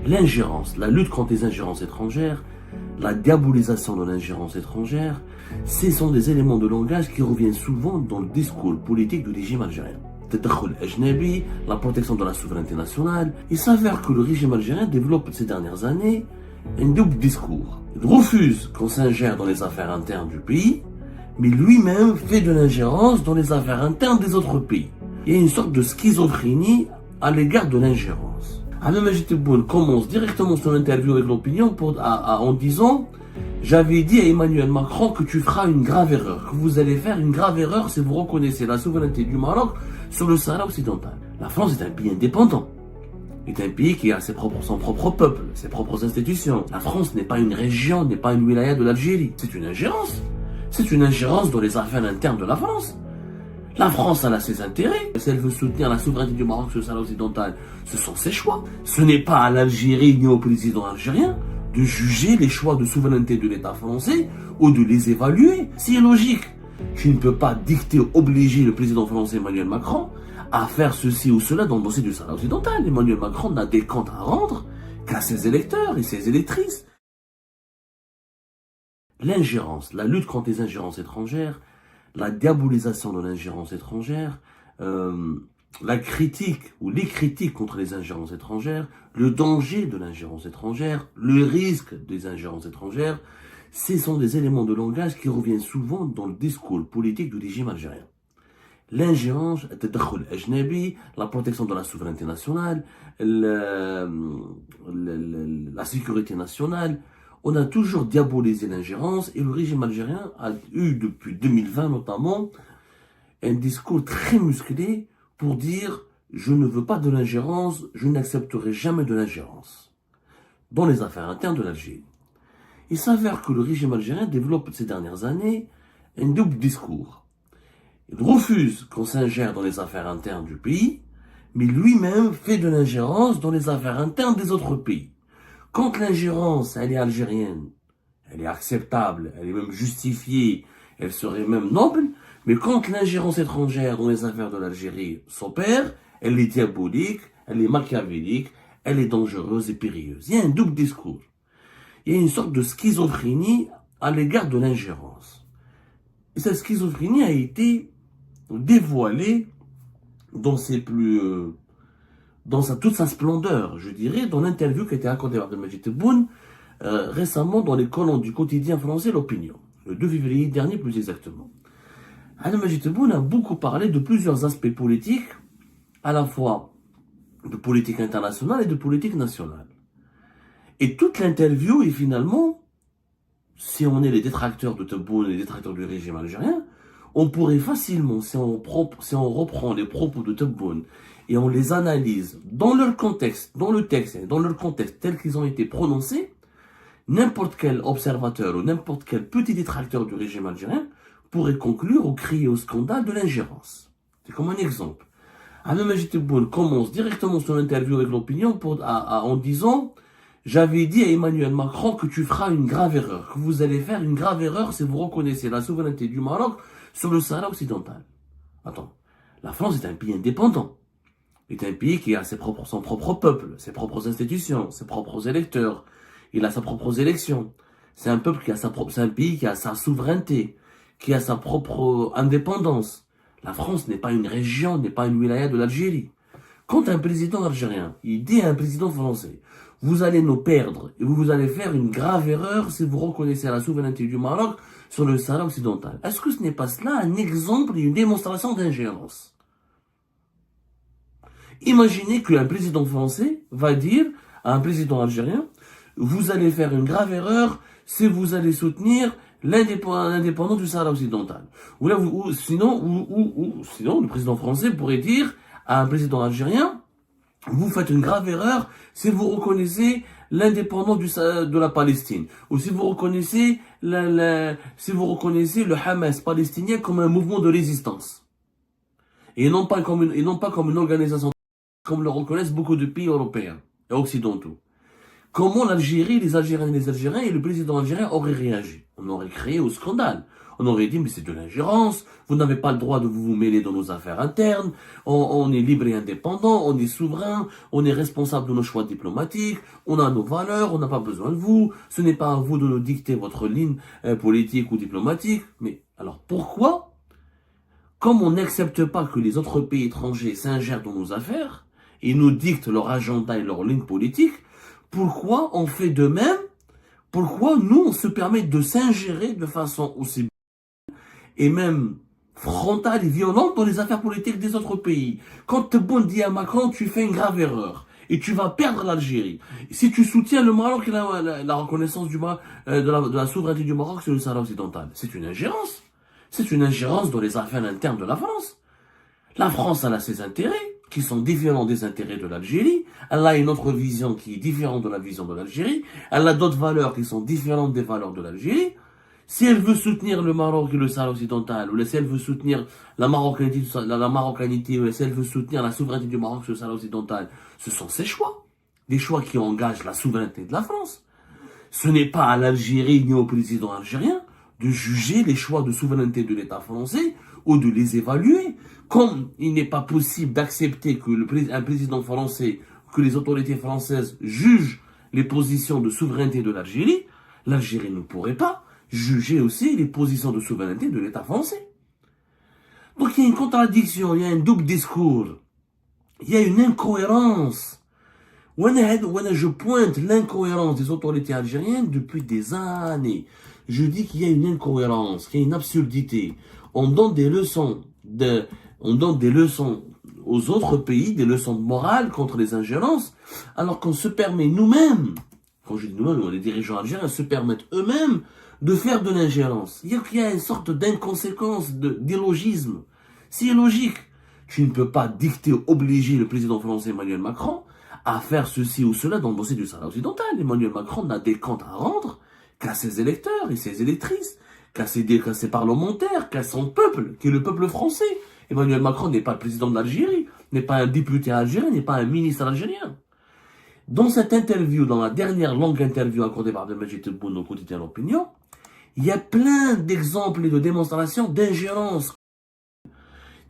L'ingérence, la lutte contre les ingérences étrangères, la diabolisation de l'ingérence étrangère, ce sont des éléments de langage qui reviennent souvent dans le discours politique du régime algérien. La protection de la souveraineté nationale. Il s'avère que le régime algérien développe ces dernières années un double discours. Il refuse qu'on s'ingère dans les affaires internes du pays, mais lui-même fait de l'ingérence dans les affaires internes des autres pays. Il y a une sorte de schizophrénie à l'égard de l'ingérence. Ahmed Majid Tebboune commence directement son interview avec l'opinion en disant « J'avais dit à Emmanuel Macron que tu feras une grave erreur, que vous allez faire une grave erreur si vous reconnaissez la souveraineté du Maroc sur le Sahara occidental. » La France est un pays indépendant. C'est un pays qui a son propre peuple, ses propres institutions. La France n'est pas une région, n'est pas une wilaya de l'Algérie. C'est une ingérence. C'est une ingérence dans les affaires internes de la France. La France, elle a ses intérêts. Si elle veut soutenir la souveraineté du Maroc sur le Sahara occidental, ce sont ses choix. Ce n'est pas à l'Algérie ni au président algérien de juger les choix de souveraineté de l'État français ou de les évaluer. C'est logique. Tu ne peux pas dicter, obliger le président français Emmanuel Macron à faire ceci ou cela dans le dossier du Sahara occidental. Emmanuel Macron n'a des comptes à rendre qu'à ses électeurs et ses électrices. L'ingérence, la lutte contre les ingérences étrangères, la diabolisation de l'ingérence étrangère, la critique ou les critiques contre les ingérences étrangères, le danger de l'ingérence étrangère, le risque des ingérences étrangères, ce sont des éléments de langage qui reviennent souvent dans le discours politique du régime algérien. L'ingérence, la protection de la souveraineté nationale, la sécurité nationale. On a toujours diabolisé l'ingérence et le régime algérien a eu depuis 2020 notamment un discours très musclé pour dire « je ne veux pas de l'ingérence, je n'accepterai jamais de l'ingérence » dans les affaires internes de l'Algérie. Il s'avère que le régime algérien développe ces dernières années un double discours. Il refuse qu'on s'ingère dans les affaires internes du pays, mais lui-même fait de l'ingérence dans les affaires internes des autres pays. Quand l'ingérence, elle est algérienne, elle est acceptable, elle est même justifiée, elle serait même noble, mais quand l'ingérence étrangère dans les affaires de l'Algérie s'opère, elle est diabolique, elle est machiavélique, elle est dangereuse et périlleuse. Il y a un double discours. Il y a une sorte de schizophrénie à l'égard de l'ingérence. Et cette schizophrénie a été dévoilée dans toute sa splendeur, je dirais, dans l'interview qui a été accordée par Ahmed Majid Tebboune récemment dans les colonnes du quotidien français L'Opinion, le 2 février dernier plus exactement. Ahmed Majid Tebboune a beaucoup parlé de plusieurs aspects politiques, à la fois de politique internationale et de politique nationale. Et toute l'interview est finalement, si on est les détracteurs de Tebboune, les détracteurs du régime algérien, on pourrait facilement, si on reprend les propos de Tebboune et on les analyse dans leur contexte, dans le texte et dans leur contexte tels qu'ils ont été prononcés, n'importe quel observateur ou n'importe quel petit détracteur du régime algérien pourrait conclure ou crier au scandale de l'ingérence. C'est comme un exemple. Ahmed Majid Tebboune commence directement son interview avec l'opinion en disant « J'avais dit à Emmanuel Macron que tu feras une grave erreur, que vous allez faire une grave erreur si vous reconnaissez la souveraineté du Maroc sur le Sahara occidental. » Attends, la France est un pays indépendant. C'est un pays qui a son propre peuple, ses propres institutions, ses propres électeurs. Il a ses propres élections. C'est un peuple c'est un pays qui a sa souveraineté, qui a sa propre indépendance. La France n'est pas une région, n'est pas une wilaya de l'Algérie. Quand un président algérien, il dit à un président français, vous allez nous perdre et vous allez faire une grave erreur si vous reconnaissez la souveraineté du Maroc sur le Sahara occidental. Est-ce que ce n'est pas cela un exemple et une démonstration d'ingérence? Imaginez qu'un président français va dire à un président algérien, vous allez faire une grave erreur si vous allez soutenir l'indépendance du Sahara occidental. Sinon, le président français pourrait dire à un président algérien, vous faites une grave erreur si vous reconnaissez l'indépendance de la Palestine, ou si vous reconnaissez le Hamas palestinien comme un mouvement de résistance, et non pas comme une organisation comme le reconnaissent beaucoup de pays européens et occidentaux. comment l'Algérie, les Algériens et les Algériens et le président algérien auraient réagi. On aurait créé au scandale. On aurait dit, mais c'est de l'ingérence, vous n'avez pas le droit de vous mêler dans nos affaires internes, on est libre et indépendant, on est souverain, on est responsable de nos choix diplomatiques, on a nos valeurs, on n'a pas besoin de vous, ce n'est pas à vous de nous dicter votre ligne politique ou diplomatique. Mais alors pourquoi, comme on n'accepte pas que les autres pays étrangers s'ingèrent dans nos affaires et nous dictent leur agenda et leur ligne politique, pourquoi on fait de même? Pourquoi nous, on se permet de s'ingérer de façon aussi et même frontale et violente dans les affaires politiques des autres pays? Quand Tebboune dit à Macron, tu fais une grave erreur et tu vas perdre l'Algérie. Si tu soutiens le Maroc et la reconnaissance de la souveraineté du Maroc sur le Sahara occidental, c'est une ingérence. C'est une ingérence dans les affaires internes de la France. La France, elle a ses intérêts qui sont différents des intérêts de l'Algérie. Elle a une autre vision qui est différente de la vision de l'Algérie. Elle a d'autres valeurs qui sont différentes des valeurs de l'Algérie. Si elle veut soutenir le Maroc et le Sahara occidental, ou si elle veut soutenir la marocanité, ou si elle veut soutenir la souveraineté du Maroc sur le Sahara occidental, ce sont ses choix. Des choix qui engagent la souveraineté de la France. Ce n'est pas à l'Algérie ni au président algérien de juger les choix de souveraineté de l'État français ou de les évaluer. Comme il n'est pas possible d'accepter que un président français, que les autorités françaises jugent les positions de souveraineté de l'Algérie, l'Algérie ne pourrait pas juger aussi les positions de souveraineté de l'État français. Donc il y a une contradiction, il y a un double discours, il y a une incohérence. Je pointe l'incohérence des autorités algériennes depuis des années. Je dis qu'il y a une incohérence, qu'il y a une absurdité. On donne des leçons aux autres pays, des leçons de morale contre les ingérences, alors qu'on se permet nous-mêmes, quand je dis nous-mêmes, les dirigeants algériens se permettent eux-mêmes de faire de l'ingérence. Il y a une sorte d'inconséquence, d'illogisme. C'est illogique. Tu ne peux pas dicter, obliger le président français Emmanuel Macron à faire ceci ou cela dans le dossier du Sahara occidental. Emmanuel Macron n'a des comptes à rendre qu'à ses électeurs et ses électrices, qu'à ses parlementaires, qu'à son peuple, qui est le peuple français. Emmanuel Macron n'est pas le président de l'Algérie, n'est pas un député algérien, n'est pas un ministre algérien. Dans cette interview, dans la dernière longue interview accordée par Abdelmajid Tebboune au quotidien L'Opinion, il y a plein d'exemples et de démonstrations d'ingérence,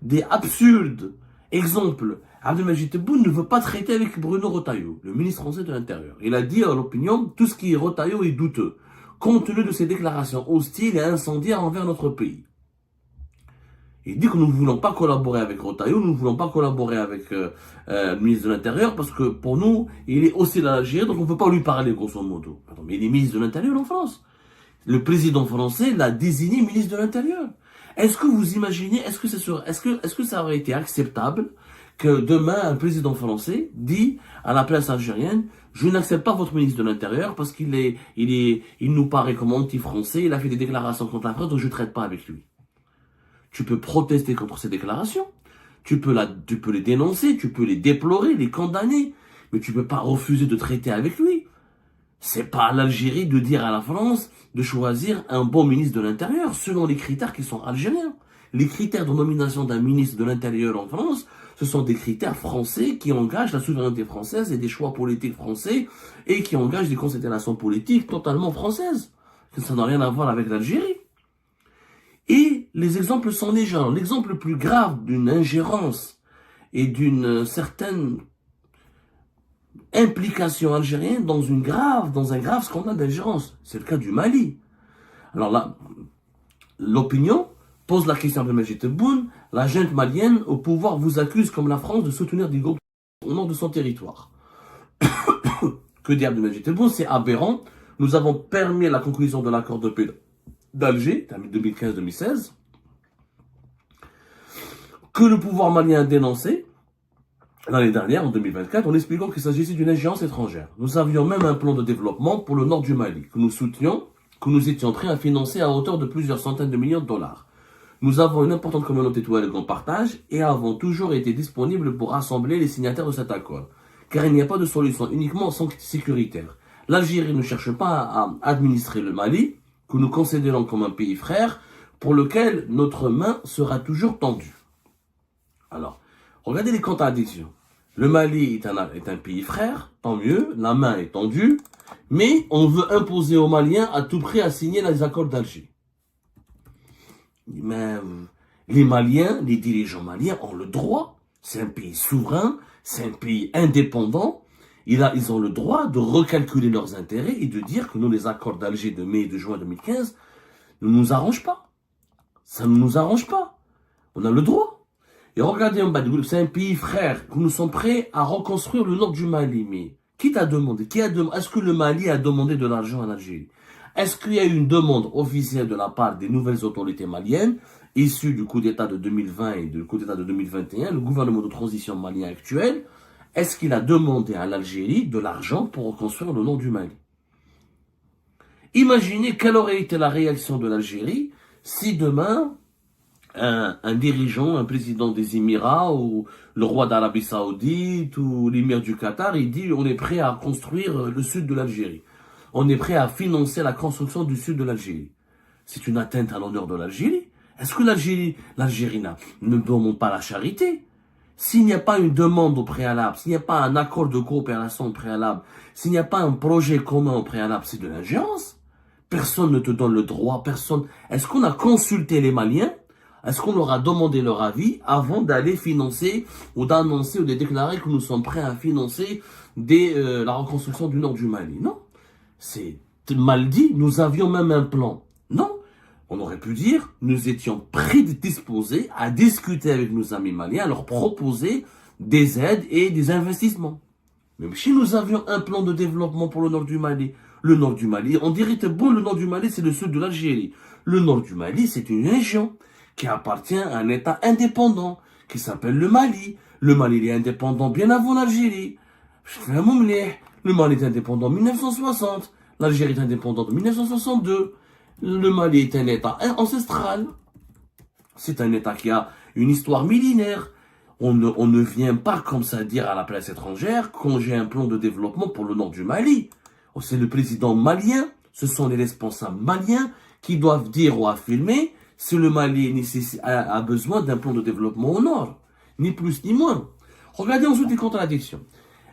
des absurdes exemples. Abdelmajid Tebboune ne veut pas traiter avec Bruno Retailleau, le ministre français de l'Intérieur. Il a dit à L'Opinion, tout ce qui est Retailleau est douteux, compte tenu de ses déclarations hostiles et incendiaires envers notre pays. Il dit que nous ne voulons pas collaborer avec Retailleau, nous ne voulons pas collaborer avec le ministre de l'Intérieur, parce que pour nous, il est hostile à l'Algérie, donc on ne peut pas lui parler, grosso modo. Attends, mais il est ministre de l'Intérieur en France. Le président français l'a désigné ministre de l'Intérieur. Est-ce que vous imaginez, est-ce que ça aurait été acceptable que demain, un président français dit à la place algérienne, je n'accepte pas votre ministre de l'Intérieur parce il nous paraît comme anti-français, il a fait des déclarations contre la France, donc je ne traite pas avec lui. Tu peux protester contre ces déclarations, tu peux les dénoncer, tu peux les déplorer, les condamner, mais tu peux pas refuser de traiter avec lui. C'est pas à l'Algérie de dire à la France de choisir un bon ministre de l'Intérieur selon les critères qui sont algériens. Les critères de nomination d'un ministre de l'Intérieur en France, ce sont des critères français qui engagent la souveraineté française et des choix politiques français et qui engagent des considérations politiques totalement françaises. Ça n'a rien à voir avec l'Algérie. Et les exemples sont légion. L'exemple le plus grave d'une ingérence et d'une certaine implication algérienne dans un grave scandale d'ingérence. C'est le cas du Mali. Alors là, l'opinion pose la question de Abdelmajid Tebboune, la junte malienne au pouvoir vous accuse comme la France de soutenir des groupes au nom de son territoire. Que dit Abdelmajid Tebboune? C'est aberrant. Nous avons permis la conclusion de l'accord de paix d'Alger, 2015-2016, que le pouvoir malien a dénoncé l'année dernière, en 2024, en expliquant qu'il s'agissait d'une ingérence étrangère. Nous avions même un plan de développement pour le nord du Mali, que nous soutenions, que nous étions prêts à financer à hauteur de plusieurs centaines de millions de dollars. Nous avons une importante communauté touareg qu'on partage et avons toujours été disponibles pour rassembler les signataires de cet accord, car il n'y a pas de solution uniquement sécuritaire. L'Algérie ne cherche pas à administrer le Mali, que nous considérons comme un pays frère, pour lequel notre main sera toujours tendue. Alors, regardez les contradictions. Le Mali est un pays frère, tant mieux, la main est tendue, Mais on veut imposer aux Maliens à tout prix à signer les accords d'Alger. Mais les Maliens, les dirigeants maliens ont le droit, c'est un pays souverain, c'est un pays indépendant, ils ont le droit de recalculer leurs intérêts et de dire que nous, les accords d'Alger de mai et de juin 2015, ne nous arrangent pas. Ça ne nous arrange pas. On a le droit. Et regardez, c'est un pays frère, que nous sommes prêts à reconstruire le nord du Mali. Mais qui t'a demandé? Est-ce que le Mali a demandé de l'argent en Algérie? Est-ce qu'il y a eu une demande officielle de la part des nouvelles autorités maliennes, issues du coup d'État de 2020 et du coup d'État de 2021, le gouvernement de transition malien actuel? Est-ce qu'il a demandé à l'Algérie de l'argent pour reconstruire le nord du Mali? Imaginez quelle aurait été la réaction de l'Algérie si demain, un dirigeant, un président des Émirats ou le roi d'Arabie Saoudite ou l'émir du Qatar, il dit on est prêt à construire le sud de l'Algérie. On est prêt à financer la construction du sud de l'Algérie. C'est une atteinte à l'honneur de l'Algérie. Est-ce que l'Algérie ne demande pas la charité? S'il n'y a pas une demande au préalable, s'il n'y a pas un accord de coopération au préalable, s'il n'y a pas un projet commun au préalable, c'est de l'ingérence. Personne ne te donne le droit, personne. Est-ce qu'on a consulté les Maliens? Est-ce qu'on leur a demandé leur avis avant d'aller financer ou d'annoncer ou de déclarer que nous sommes prêts à financer la reconstruction du nord du Mali? Non. C'est mal dit, nous avions même un plan. Non. On aurait pu dire, nous étions prédisposés à discuter avec nos amis maliens, à leur proposer des aides et des investissements. Même si nous avions un plan de développement pour le nord du Mali, on dirait bon, le nord du Mali, c'est le sud de l'Algérie. Le nord du Mali, c'est une région qui appartient à un État indépendant, qui s'appelle le Mali. Le Mali il est indépendant bien avant l'Algérie. Le Mali est indépendant en 1960. L'Algérie est indépendante en 1962. Le Mali est un État ancestral. C'est un État qui a une histoire millénaire. On ne vient pas comme ça dire à la presse étrangère quand j'ai un plan de développement pour le nord du Mali. C'est le président malien, ce sont les responsables maliens qui doivent dire ou affirmer si le Mali a besoin d'un plan de développement au nord. Ni plus ni moins. Regardez ensuite les contradictions.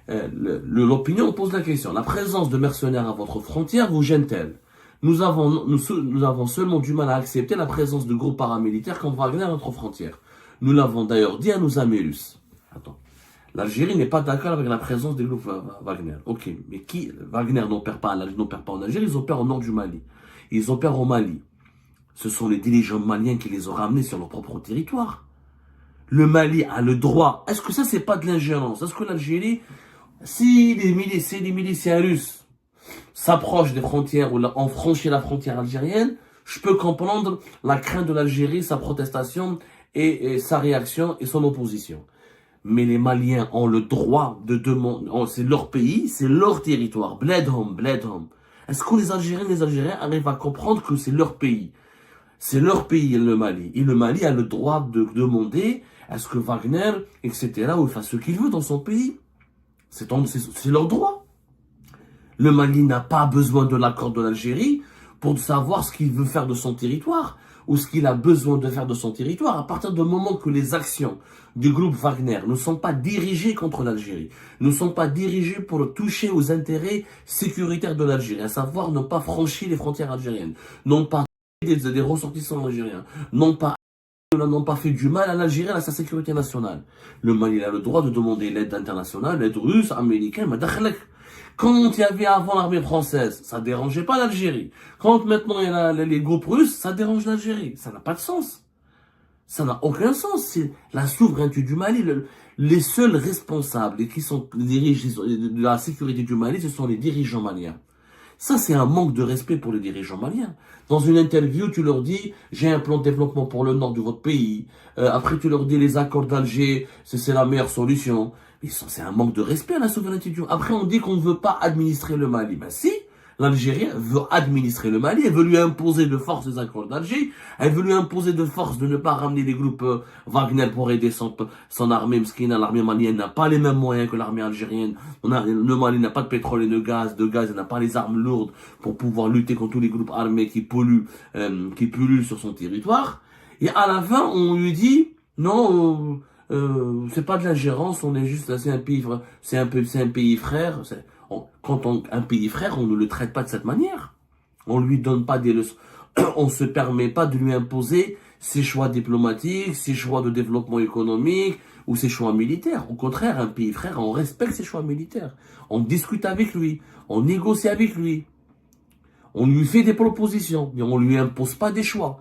L'opinion pose la question. La présence de mercenaires à votre frontière vous gêne-t-elle? Nous avons seulement du mal à accepter la présence de groupes paramilitaires comme Wagner à notre frontière. Nous l'avons d'ailleurs dit à nos amis russes. Attends. L'Algérie n'est pas d'accord avec la présence des groupes Wagner. Ok, mais Wagner n'opère pas en Algérie, ils opèrent au nord du Mali. Ils opèrent au Mali. Ce sont les dirigeants maliens qui les ont ramenés sur leur propre territoire. Le Mali a le droit. Est-ce que ça, c'est pas de l'ingérence? Est-ce que l'Algérie, si les miliciens russes s'approchent des frontières ou ont franchi la frontière algérienne, je peux comprendre la crainte de l'Algérie, sa protestation et sa réaction et son opposition. Mais les Maliens ont le droit de demander, c'est leur pays, c'est leur territoire. Bled home. Est-ce que les Algériens arrivent à comprendre que c'est leur pays? C'est leur pays, le Mali. Et le Mali a le droit de demander à ce que Wagner, etc., ou fasse ce qu'il veut dans son pays. C'est leur droit. Le Mali n'a pas besoin de l'accord de l'Algérie pour savoir ce qu'il veut faire de son territoire ou ce qu'il a besoin de faire de son territoire à partir du moment que les actions du groupe Wagner ne sont pas dirigées contre l'Algérie, ne sont pas dirigées pour toucher aux intérêts sécuritaires de l'Algérie, à savoir ne pas franchir les frontières algériennes, non pas des ressortissants algériens, n'ont pas fait du mal à l'Algérie, à sa sécurité nationale. Le Mali a le droit de demander l'aide internationale, l'aide russe, américaine, mais quand il y avait avant l'armée française, ça dérangeait pas l'Algérie. Quand maintenant il y a les groupes russes, ça dérange l'Algérie. Ça n'a pas de sens. Ça n'a aucun sens. C'est la souveraineté du Mali. Les seuls responsables et qui sont dirigés de la sécurité du Mali, ce sont les dirigeants maliens. Ça, c'est un manque de respect pour les dirigeants maliens. Dans une interview, tu leur dis, j'ai un plan de développement pour le nord de votre pays. Après, tu leur dis, les accords d'Alger, c'est la meilleure solution. Mais c'est un manque de respect à la souveraineté du Mali. Après, on dit qu'on ne veut pas administrer le Mali. Ben si, l'Algérie veut administrer le Mali. Elle veut lui imposer de force les accords d'Alger. Elle veut lui imposer de force de ne pas ramener les groupes Wagner pour aider son armée. Mskina, l'armée malienne n'a pas les mêmes moyens que l'armée algérienne. Le Mali n'a pas de pétrole et de gaz. Elle n'a pas les armes lourdes pour pouvoir lutter contre tous les groupes armés qui pullulent sur son territoire. Et à la fin, on lui dit, non, c'est pas de l'ingérence, on est juste là, c'est un pays frère. Un pays frère, on ne le traite pas de cette manière. On lui donne pas des leçons. On se permet pas de lui imposer ses choix diplomatiques, ses choix de développement économique ou ses choix militaires. Au contraire, un pays frère, on respecte ses choix militaires. On discute avec lui, on négocie avec lui, on lui fait des propositions, mais on lui impose pas des choix.